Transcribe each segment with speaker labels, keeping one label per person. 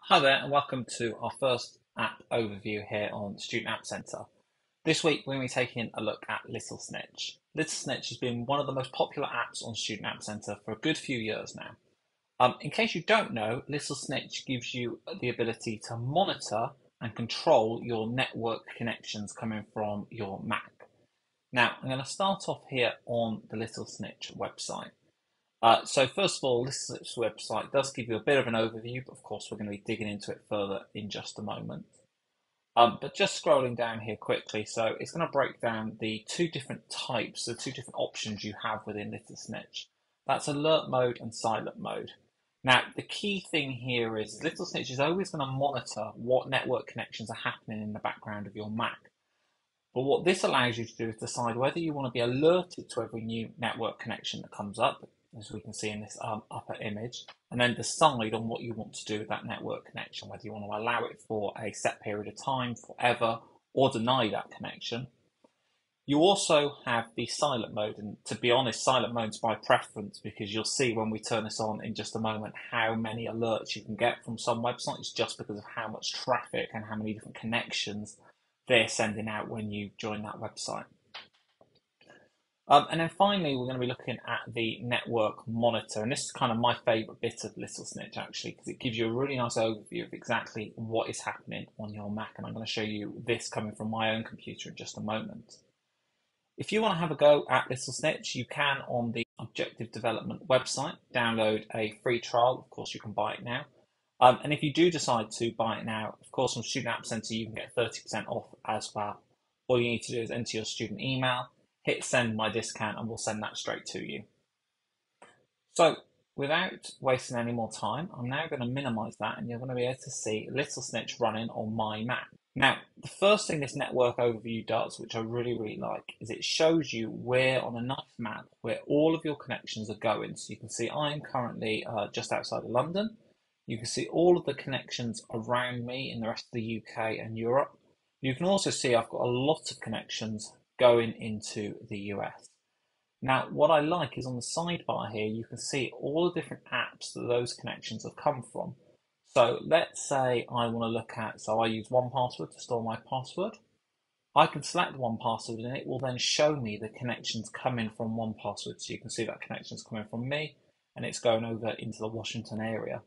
Speaker 1: Hi there, and welcome to our first app overview here on Student App Centre. This week, we're going to be taking a look at Little Snitch. Little Snitch has been one of the most popular apps on Student App Centre for a good few years now. In case you don't know, Little Snitch gives you the ability to monitor and control your network connections coming from your Mac. Now, I'm going to start off here on the Little Snitch website. So first of all, this website does give you a bit of an overview, but of course we're going to be digging into it further in just a moment. But just scrolling down here quickly, so it's going to break down the two different types, the two different options you have within Little Snitch. That's alert mode and silent mode. Now, the key thing here is Little Snitch is always going to monitor what network connections are happening in the background of your Mac. But what this allows you to do is decide whether you want to be alerted to every new network connection that comes up, as we can see in this upper image, and then decide on what you want to do with that network connection, whether you want to allow it for a set period of time, forever, or deny that connection. You also have the silent mode, and to be honest, silent mode's by preference because you'll see when we turn this on in just a moment how many alerts you can get from some websites just because of how much traffic and how many different connections they're sending out when you join that website. And then finally, we're going to be looking at the network monitor. And this is kind of my favorite bit of Little Snitch, actually, because it gives you a really nice overview of exactly what is happening on your Mac. And I'm going to show you this coming from my own computer in just a moment. If you want to have a go at Little Snitch, you can on the Objective Development website download a free trial. Of course, you can buy it now. And if you do decide to buy it now, of course, on Student App Centre, you can get 30% off as well. All you need to do is enter your student email, hit send my discount, and we'll send that straight to you. So without wasting any more time, I'm now going to minimize that and you're going to be able to see Little Snitch running on my Mac. Now, the first thing this network overview does, which I really like, is it shows you where on a nice map where all of your connections are going. So you can see I'm currently just outside of London. You can see all of the connections around me in the rest of the UK and Europe. You can also see I've got a lot of connections going into the US. Now, what I like is on the sidebar here, you can see all the different apps that those connections have come from. So let's say I want to look at, so I use 1Password to store my password. I can select 1Password and it will then show me the connections coming from 1Password. So you can see that connection is coming from me and it's going over into the Washington area.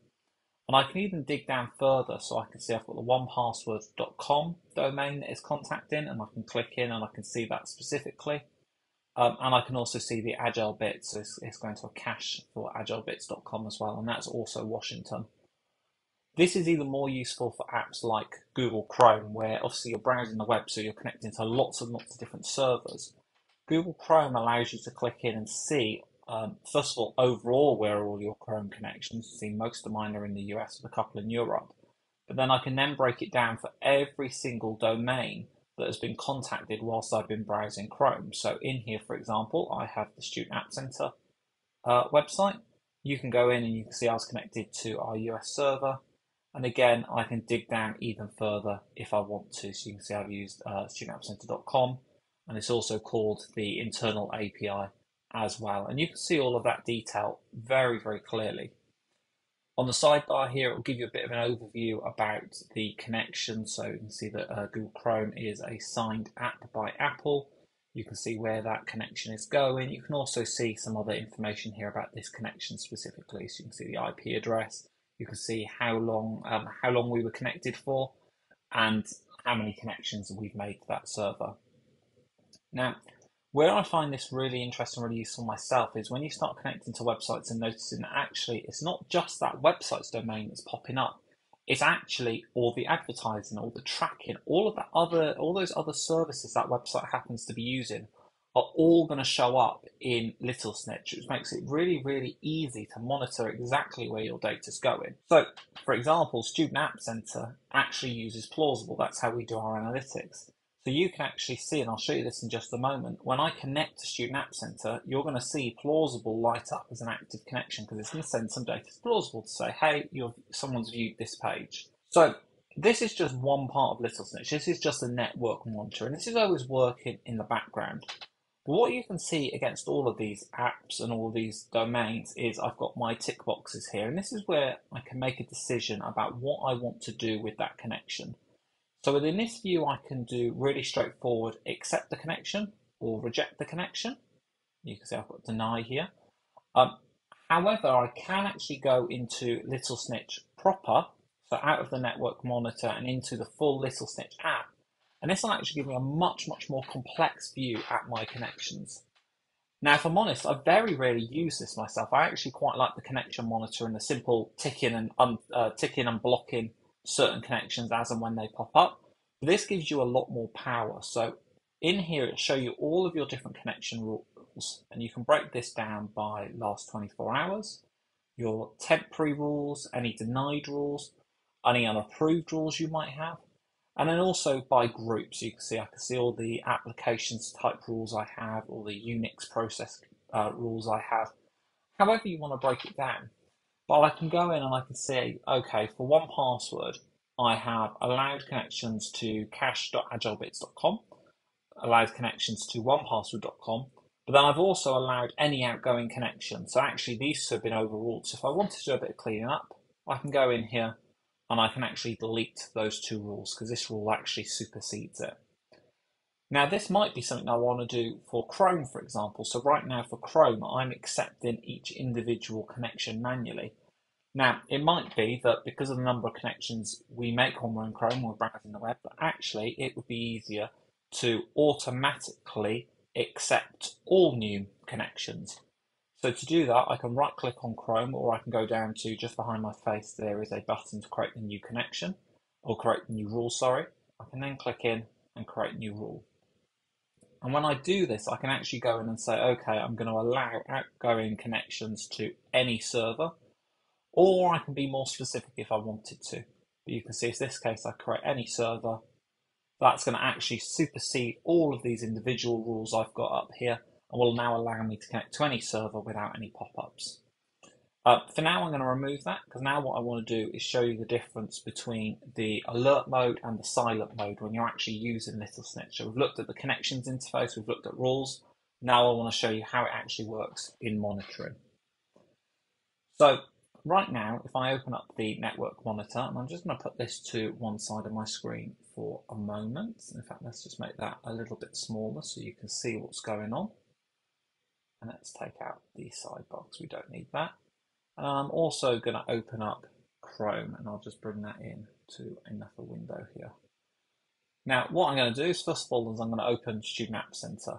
Speaker 1: And I can even dig down further so I can see I've got the onepassword.com domain that is contacting and I can click in and I can see that specifically. And I can also see the Agile Bits, so it's going to a cache for agilebits.com as well, and that's also Washington. This is even more useful for apps like Google Chrome, where obviously you're browsing the web, so you're connecting to lots and lots of different servers. Google Chrome allows you to click in and see, first of all, overall where are all your Chrome connections. You see most of mine are in the US with a couple in Europe. But then I can then break it down for every single domain that has been contacted whilst I've been browsing Chrome. So in here, for example, I have the Student App Centre website. You can go in and you can see I was connected to our US server. And again, I can dig down even further if I want to. So you can see I've used studentappcenter.com, and it's also called the internal API as well. And you can see all of that detail very clearly. On the sidebar here, it will give you a bit of an overview about the connection. So you can see that Google Chrome is a signed app by Apple. You can see where that connection is going. You can also see some other information here about this connection specifically. So you can see the IP address. You can see how long we were connected for and how many connections we've made to that server. Now, where I find this really interesting, really useful myself is when you start connecting to websites and noticing that actually it's not just that website's domain that's popping up. It's actually all the advertising, all the tracking, all those other services that website happens to be using are all going to show up in Little Snitch, which makes it really easy to monitor exactly where your data is going. So, for example, Student App Centre actually uses Plausible. That's how we do our analytics. So you can actually see, and I'll show you this in just a moment, when I connect to Student App Centre, you're going to see Plausible light up as an active connection because it's going to send some data to Plausible to say, hey, someone's viewed this page. So this is just one part of Little Snitch. This is just a network monitor, and this is always working in the background. But what you can see against all of these apps and all these domains is I've got my tick boxes here, and this is where I can make a decision about what I want to do with that connection. So within this view, I can do really straightforward, accept the connection or reject the connection. You can see I've got deny here. However, I can actually go into Little Snitch proper, so out of the network monitor and into the full Little Snitch app. And this will actually give me a much more complex view at my connections. Now, if I'm honest, I very rarely use this myself. I actually quite like the connection monitor and the simple ticking and blocking certain connections as and when they pop up. But this gives you a lot more power. So in here, it'll show you all of your different connection rules, and you can break this down by last 24 hours, your temporary rules, any denied rules, any unapproved rules you might have, and then also by groups. You can see I can see all the applications type rules I have, all the Unix process rules I have, however you want to break it down. But I can go in and I can see, okay, for 1Password, I have allowed connections to cache.agilebits.com, allowed connections to 1Password.com, but then I've also allowed any outgoing connection. So actually these two have been overruled. So if I wanted to do a bit of cleaning up, I can go in here and I can actually delete those two rules because this rule actually supersedes it. Now this might be something I want to do for Chrome, for example. So right now for Chrome, I'm accepting each individual connection manually. Now it might be that because of the number of connections we make when we're in Chrome or browsing the web, that actually it would be easier to automatically accept all new connections. So to do that, I can right click on Chrome, or I can go down to just behind my face, there is a button to create a new connection, or create a new rule, sorry. I can then click in and create new rule. And when I do this, I can actually go in and say, okay, I'm going to allow outgoing connections to any server, or I can be more specific if I wanted to. But you can see in this case, I create any server. That's going to actually supersede all of these individual rules I've got up here, and will now allow me to connect to any server without any pop-ups. For now, I'm going to remove that because now what I want to do is show you the difference between the alert mode and the silent mode when you're actually using Little Snitch. So we've looked at the connections interface, we've looked at rules. Now I want to show you how it actually works in monitoring. So right now, if I open up the network monitor, and I'm just going to put this to one side of my screen for a moment. In fact, let's just make that a little bit smaller so you can see what's going on. And let's take out the sidebar because we don't need that. And I'm also going to open up Chrome, and I'll just bring that in to another window here. Now, what I'm going to do is, first of all, is I'm going to open Student App Center.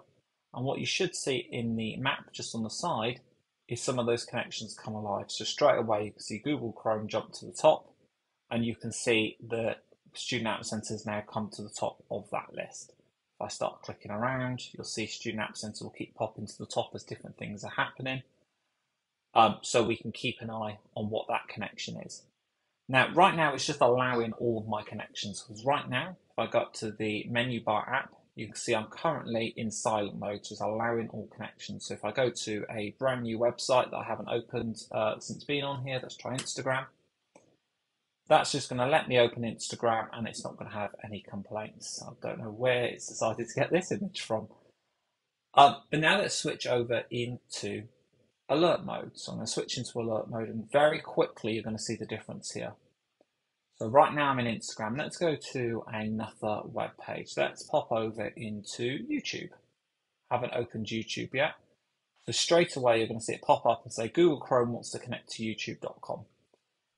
Speaker 1: And what you should see in the map just on the side is some of those connections come alive. So straight away, you can see Google Chrome jump to the top, and you can see the Student App Center has now come to the top of that list. If I start clicking around, you'll see Student App Center will keep popping to the top as different things are happening. So we can keep an eye on what that connection is. Now, right now, it's just allowing all of my connections. Because right now, if I go up to the menu bar app, you can see I'm currently in silent mode, so it's allowing all connections. So if I go to a brand new website that I haven't opened since being on here, let's try Instagram. That's just going to let me open Instagram, and it's not going to have any complaints. I don't know where it's decided to get this image from. But now let's switch over into alert mode. So I'm going to switch into alert mode, and very quickly you're going to see the difference here. So right now I'm in Instagram. Let's go to another web page. Let's pop over into YouTube. Haven't opened YouTube yet. So straight away you're going to see it pop up and say Google Chrome wants to connect to youtube.com.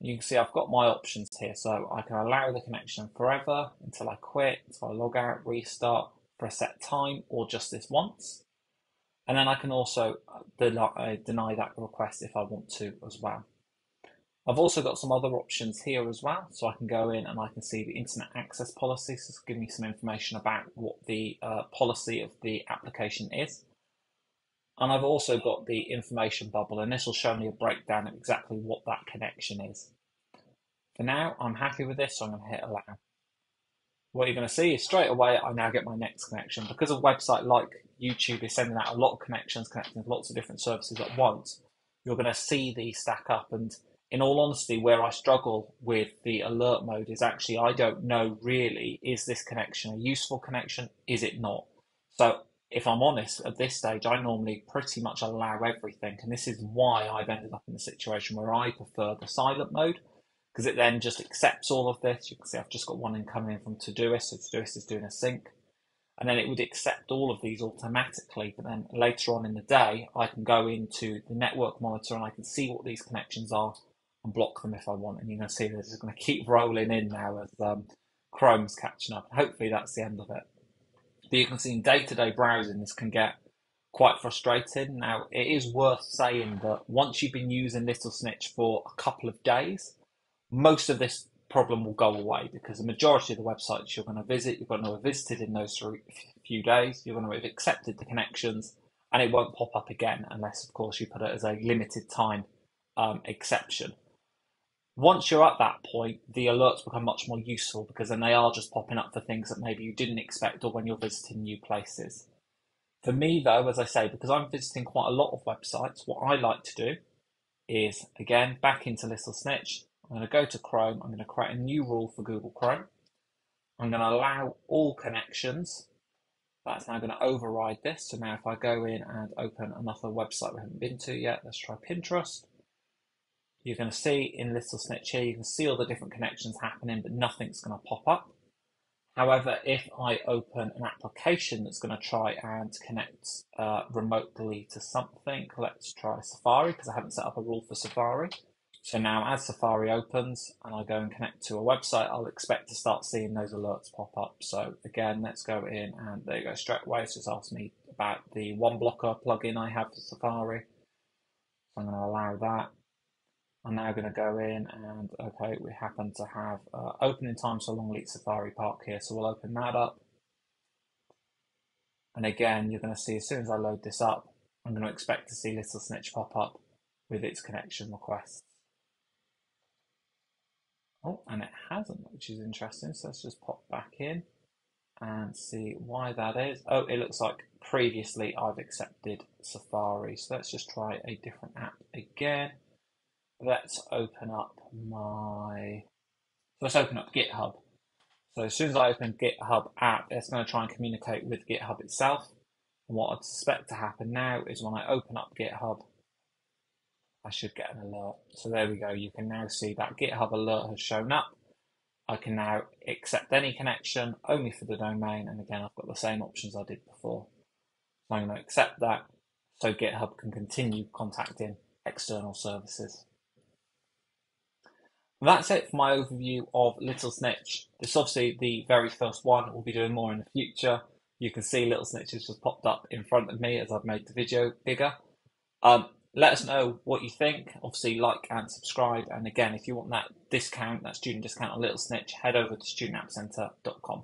Speaker 1: You can see I've got my options here, so I can allow the connection forever until I quit, until I log out, restart for a set time, or just this once. And then I can also deny that request if I want to as well. I've also got some other options here as well, so I can go in and I can see the internet access policy, so it's giving me some information about what the policy of the application is. And I've also got the information bubble, and this will show me a breakdown of exactly what that connection is. For now, I'm happy with this, so I'm going to hit allow. What you're going to see is straight away, I now get my next connection. Because a website like YouTube is sending out a lot of connections, connecting to lots of different services at once, you're going to see these stack up. And in all honesty, where I struggle with the alert mode is actually, I don't know really, is this connection a useful connection? Is it not? So if I'm honest, at this stage, I normally pretty much allow everything. And this is why I've ended up in the situation where I prefer the silent mode, because it then just accepts all of this. You can see I've just got one incoming from Todoist, so Todoist is doing a sync. And then it would accept all of these automatically. But then later on in the day, I can go into the network monitor and I can see what these connections are and block them if I want. And you're going to see this is going to keep rolling in now as Chrome's catching up. Hopefully that's the end of it. But you can see in day-to-day browsing, this can get quite frustrating. Now, it is worth saying that once you've been using Little Snitch for a couple of days, most of this problem will go away, because the majority of the websites you're going to visit, you're going to have visited in those few days, you're going to have accepted the connections, and it won't pop up again unless, of course, you put it as a limited time exception. Once you're at that point, the alerts become much more useful, because then they are just popping up for things that maybe you didn't expect or when you're visiting new places. For me, though, as I say, because I'm visiting quite a lot of websites, what I like to do is, again, back into Little Snitch. I'm going to go to Chrome. I'm going to create a new rule for Google Chrome. I'm going to allow all connections. That's now going to override this. So now if I go in and open another website we haven't been to yet, let's try Pinterest. You're going to see in Little Snitch here, you can see all the different connections happening, but nothing's going to pop up. However, if I open an application that's going to try and connect remotely to something, let's try Safari, because I haven't set up a rule for Safari. So now as Safari opens and I go and connect to a website, I'll expect to start seeing those alerts pop up. So again, let's go in and there you go, straight away. It's just asked me about the one blocker plugin I have for Safari. So I'm going to allow that. I'm now going to go in and, okay, we happen to have opening times for Longleat Safari Park here, so we'll open that up. And again, you're going to see as soon as I load this up, I'm going to expect to see Little Snitch pop up with its connection requests. Oh, and it hasn't, which is interesting. So let's just pop back in and see why that is. Oh, it looks like previously I've accepted Safari. So let's just try a different app again. Let's open up GitHub. So as soon as I open GitHub app, it's going to try and communicate with GitHub itself. And what I'd suspect to happen now is when I open up GitHub, I should get an alert. So there we go. You can now see that GitHub alert has shown up. I can now accept any connection only for the domain. And again, I've got the same options I did before. So I'm going to accept that so GitHub can continue contacting external services. That's it for my overview of Little Snitch. This is obviously the very first one. We'll be doing more in the future. You can see Little Snitch has just popped up in front of me as I've made the video bigger. Let us know what you think. Obviously, like and subscribe. And again, if you want that discount, that student discount on Little Snitch, head over to studentappcenter.com.